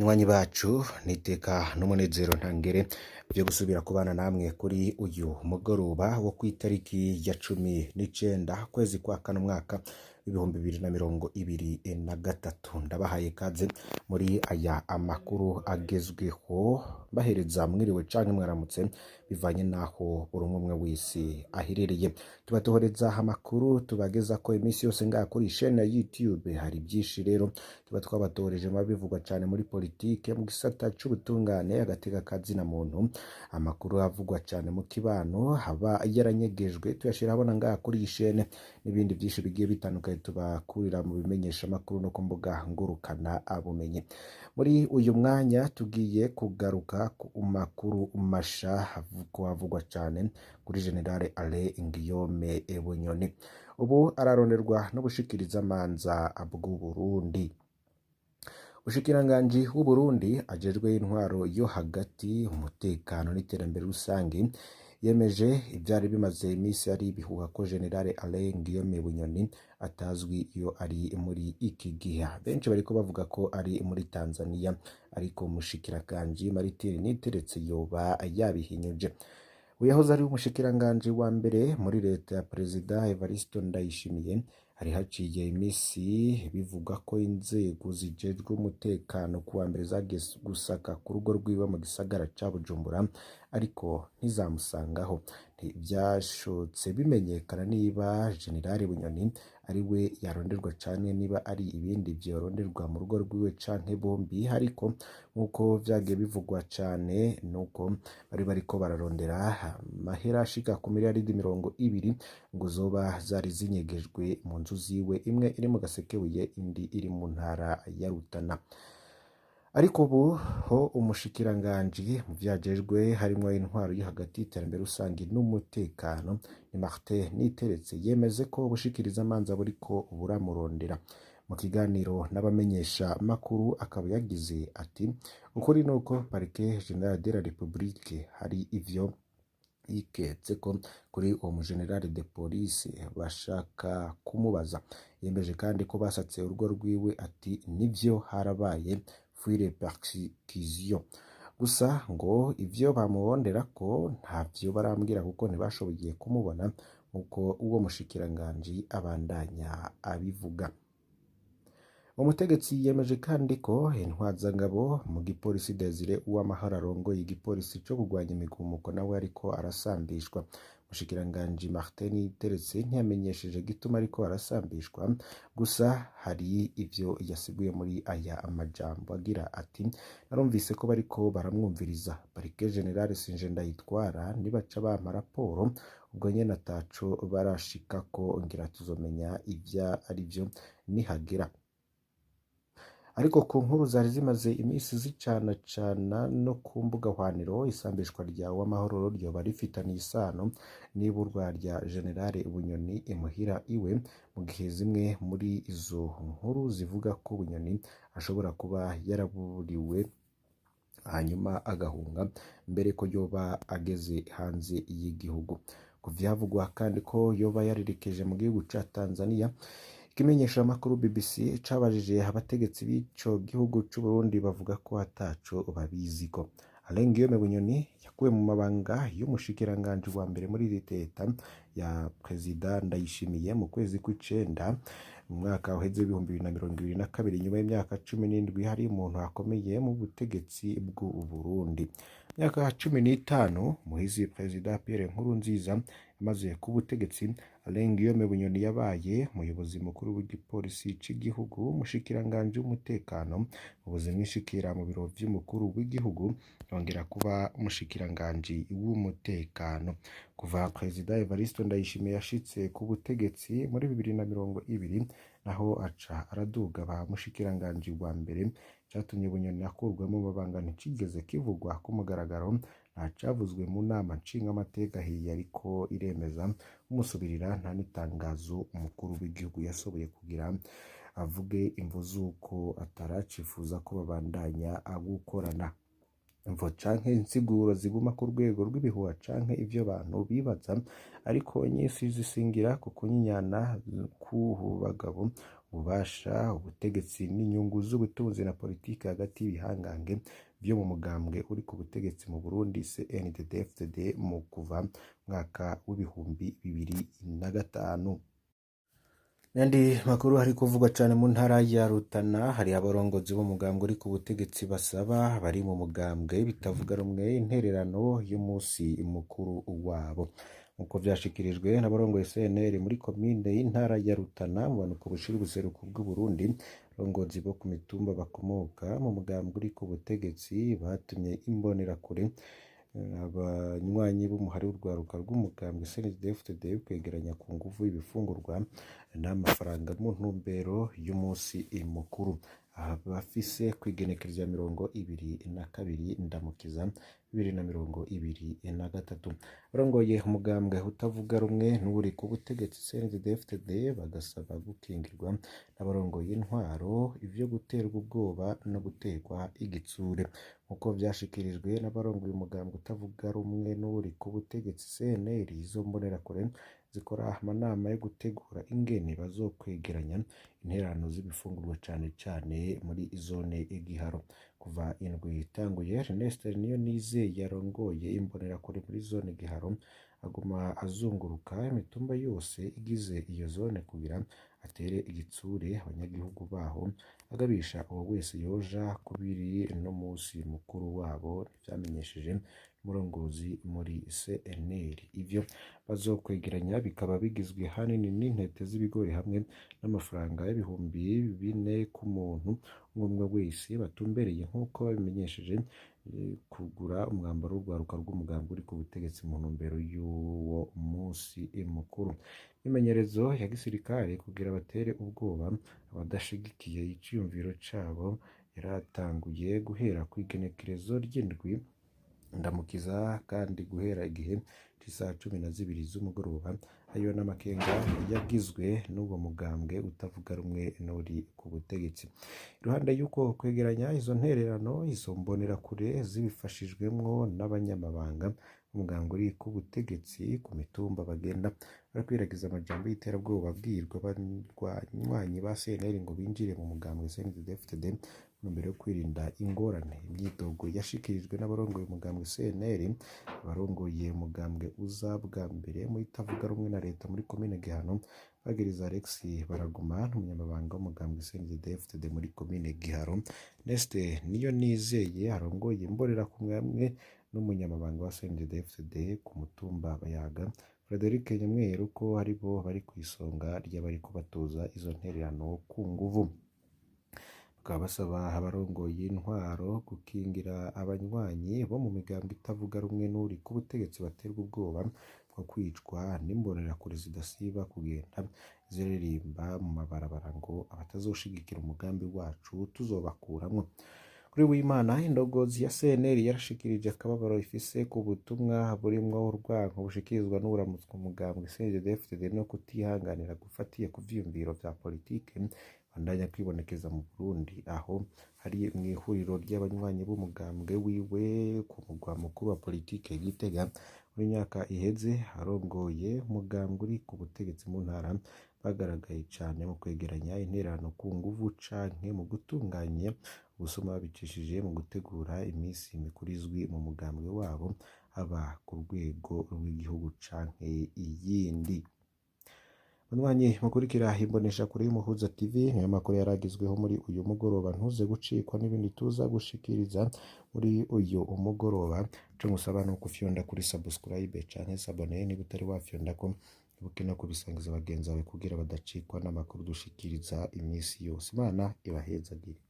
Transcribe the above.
banywanyi bacu niteka n'umunezero ntangere byo gusubira kubana namwe kuri uyu mugoroba wo ku itariki ya 19 kwezi kwa kane umwaka w'ibihumbi 2023. Ndabahaye kaze muri aya amakuru agezweho bahereza mwiriwe canke mwaramutse bivanye naho buri umwe wese aherereye. Tubatohoreza amakuru tubageza ko iminsi yose ngaha kuri chaîne ya YouTube. Hari byinshi rero tuba twabatoreje mabivugwa cyane muri politike, mu gisata c'ubutungane, agateka kazina muntu, amakuru avugwa cyane mu kibano haba yaranyegejwe tuyashira abona ngaha kuri iyi chaîne, n'ibindi byinshi bigiye bitandukanye tubakurira mu bimenyesha makuru no ku mbuga ngurukana abumenye. Muri uyu mwanya tugiye kugaruka ku makuru masha havugwa cyane kuri General Alain Guillaume Bunyoni. Ubu araronderwa n'ubushikiriza manza bw'u Burundi. Ushikiranganji w'u Burundi ajejwe intwaro yo hagati, umutekano n'iterambere rusangi yemeje ibyari bimaze iminsi ari ibihuha ko General Alain Guillaume Bunyoni atazwi iyo ari muri iki gihe. Benshi bariko bavuga ko ari muri Tanzania, ariko umushikiranganji Martin Niteretse yoba yabihinyuje. Uyahoze ari umushikiranganji wa mbere muri leta ya Perezida Evariste Ndayishimiye, hari haciye imisi bivuga ko inzego zijejwe umutekano kuwa mbere zagiye gusaka ku rugo rwiwe mu gisagara ca Bujumbura, ariko ntizamusangaho. Ntivyashotse bimenyekana niba General Bunyoni ari we yaronderwa canke niba ari ibindi vyoronderwa mu rugo rwiwe canke bombi, ariko nkuko vyagiye bivugwa cane nuko bari bariko bararondera mahera ashika ku miliyaridi 20 ngo zoba zari zinyegejwe mu nzu ziwe, imwe iri mu Gasekebuye indi iri mu ntara ya Rutana. Ariko ubu ho umushikiranganji mu vyajejwe harimwo intwaro yo hagati, iterambere rusangi n'umutekano ni Martin Niteretse yemeze ko ubushikiriza manza buriko buramurondera. Mu kiganiro n'abamenyesha makuru akaba yagize ati ukuri nuko Parquet General de la République hari ivyo iketse ko kuri uwo mugeneral de police bashaka kumubaza. Yemeje kandi ko basatse urugo rwiwe, ati nivyo harabaye fuire perquisition, gusa ngo ivyo bamubondera ko ntavyo barambwira kuko ntibashoboye kumubona, uko uwo mushikiranganji abandanya abivuga. Umutegetsi yemeje kandi ko intwazangabo mu gipolisi Desire Uwamahoro arongoye igipolisi cyo kugwanya imigumuko nawe ariko arasambishwa. Mushikiranganji Martin Niteretse ntiyamenyesheje gituma ariko arasambishwa, gusa hari ivyo yasiguye muri aya amajambo agira ati narumvise ko bariko baramwumviriza. Parquet General Sinje Ndayitwara nibaca bampa raporo, ubwo nyene ataco barashika ko ngira tuzomenya ivya ari byo nihagera. Ariko ku nkuru zari zimaze imisi zicana no ku mbuga hwaniro, isambishwa rya Uwamahoro ryoba rifitaniye isano n'iburwa rya General Bunyoni imuhira iwe, mu gihe zimwe muri izo nkuru zivuga ko Bunyoni ashobora kuba yaraburiwe hanyuma agahunga mbere ko yoba ageze hanze y'igihugu. Kuvyavugwa kandi ko yoba yarerekeje mu gihugu ca Tanzania, ikimenyesha makuru BBC cabajije abategetsi b'ico gihugu c'u Burundi bavuga ko ataco babiziko. Alain Guillaume Bunyoni yakuwe mu mabanga y'umushikiranganji wa mbere muri leta ya Perezida Ndayishimiye mu kwezi kw'icenda mu mwaka uheze 2022, nyuma y'imyaka 17 hari umuntu akomeye mu butegetsi bw'u Burundi. Myaka 15 muhizi Perezida Pierre Nkurunziza amaze ku butegetsi, Alain Guillaume Bunyoni yabaye umuyobozi mukuru w'igipolisi c'igihugu, umushikiranganji w'umutekano, ubuzi mwishikira mu biro vy'umukuru w'igihugu, yongera kuba umushikiranganji w'umutekano. Kuva Perezida Evariste Ndayishimiye yashitse ku butegetsi muri 2020, naho aca araduga ba mushikiranganji wa mbere, catumye Bunyoni akurwamo mabanga nticigeze kivugwa ku mugaragaro, ntacavuzwe mu nama nshingamateka hiye ariko iremeza umusubirira, nta n'itangazo umukuru w'igihugu yasoboye kugira avuge imvo z'uko ataracifuza ko babandanya gukorana. Imvo canke insiguro ziguma ku rwego rw'ibihuha canke ivyo abantu bibaza, ariko nyinshi zisingira ku kunyinyana k'ubu bagabo ububasha ubutegetsi n'inyungu z'ubutunzi na politiki hagati y'ibihangange vyo mu mugambwe uri ku butegetsi mu Burundi CNDD-FDD mu kuva mwaka w'ibihumbi 2005. Nandi makuru hari kuvugwa cane mu ntara ya Rutana, hari abarongozi b'umugambwe uri ku butegetsi basaba bari mu mugambwe bitavuga rumwe intererano y'umunsi mukuru wabo. Nkuko vyashikirijwe n'abarongoye CNL muri komine y'intara ya Rutana mu banuko bushira ubuseruko bw'u Burundi, abarongozi bo ku mitumba bakomoka mu mugambwe uri ku butegetsi batumye imbonerakure abanywanyi b'umuhari w'urwaruka rw'umugambwe CNDD-FDD kwegeranya ku nguvu ibifungurwa n'amafaranga mu ntumbero y'umunsi mukuru. Abafise kwigenekereza 22 ndamukiza 2023. Barongoye umugambwe utavuga rumwe n'uri ku butegetsi CNDD-FDD bagasaba gukingirwa n'abarongoye intwaro ivyo guterwa ubwoba no guterwa igitsure. Nkuko vyashikirijwe n'abarongoye umugambwe utavuga rumwe n'uri ku butegetsi CNL, izo mbonerakure zikora amanama yo gutegura ingene bazokwegeranya interano z'ibifungurwa cane muri zone Giharo. Kuva indwi itanguye, Ernest Niyonizeye yarongoye imbonerakure muri zone Giharo aguma azunguruka imitumba yose igize iyo zone kugira atere igitsure abanyagihugu baho, agabisha uwo wese yoja kubiri no musi mukuru wabo. Vyamenyesheje umurongozi muri CNL. Ivyo bazokwegeranya bikaba bigizwe hanini n'intete z'ibigori hamwe n'amafaranga y'ibihumbi 4 ku muntu umwe wese, batumbereye nkuko babimenyesheje kugura umwambaro w'urwaruka rw'umugambwe uri ku butegetsi mu ntumbero y'uwo munsi mukuru. Imenyerezo ya gisirikare kugira batere ubwoba abadashigikiye iciyumviro cabo yaratanguye guhera kw'igenekerezo ry'indwi ndamukiza, kandi guhera igihe c'isaha 12 z'umugoroba. Ayo n'amakenga yagizwe n'uwo mugambwe utavuga rumwe n'uri ku butegetsi. Iruhande y'uko kwegeranya izo ntererano, izo mbonerakure zibifashijwemwo n'abanyamabanga umugambwe uri ku butegetsi ku mitumba bagenda barakwiragiza amajambo y'iterabwoba abwirwa abanywanyi ba CNL ngo binjire mu mugambwe CNDD-FDD mbere yo kwirinda ingorane. Imyidogo yashikirijwe n'abarongoye umugambwe CNL, abarongoye umugambwe uza bwa mbere mu itavuga rumwe na leta muri komine Gihano bagiriza Alex Baraguma n'umunyamabanga w'umugambwe CNDD-FDD muri komine Giharo. Ernest Niyonizeye arongoye imbonerakure hamwe n'umunyamabanga wa CNDD-FDD ku mutumba Bayaga Frederic Nyamweru ko aribo bari kw'isonga ry'abari kubatoza izo ntererano ku nguvu. Bakaba basaba abarongoye intwaro gukingira abanywanyi bo mu migambo itavuga rumwe n'uri ku butegetsi baterwa ubwoba bwo kwicwa n'imbonerakure zidasiba kugenda ziririmba mu mabarabara ngo abatazoshigikira umugambi wacu tuzobakuramwo. Kuri w'Imana, indongozi ya CNL yarashikirije akababaro ifise ku butumwa burimwo urwanko bushikirizwa n'uramutswa umugambwe CNDD-FDD no kutihanganira gufatiye ku vyiyumviro vya politike bandanya kwibonekeza mu Burundi, aho hari mw'ihuriro ry'abanywanyi b'umugambwe wiwe ku mugwa mukuru wa politike Gitega. Muri myaka iheze arongoye umugambwe uri ku butegetsi mu ntara bagaragaye cane mu kwegeranya intererano ku nguvu canke mu gutunganya ubusuma babicishije mu gutegura imisi mikuru izwi mu mugambwe wabo, haba ku rwego rw'igihugu canke iyindi. Banywanyi mukurikira imbonesha kure y'Umuhuza TV, niyo makuru yaragizweho muri uyu mugoroba. Ntuze gucikwa n'ibindi tuza gushikiriza muri uyu mugoroba. Ico ngusaba no kufyonda kuri subscribe canke s'abonner niba utari wafyondako, ibuke no kubisangiza bagenzi bawe kugira badacikwa n'amakuru dushikiriza imisi yose. Imana ibahezagire.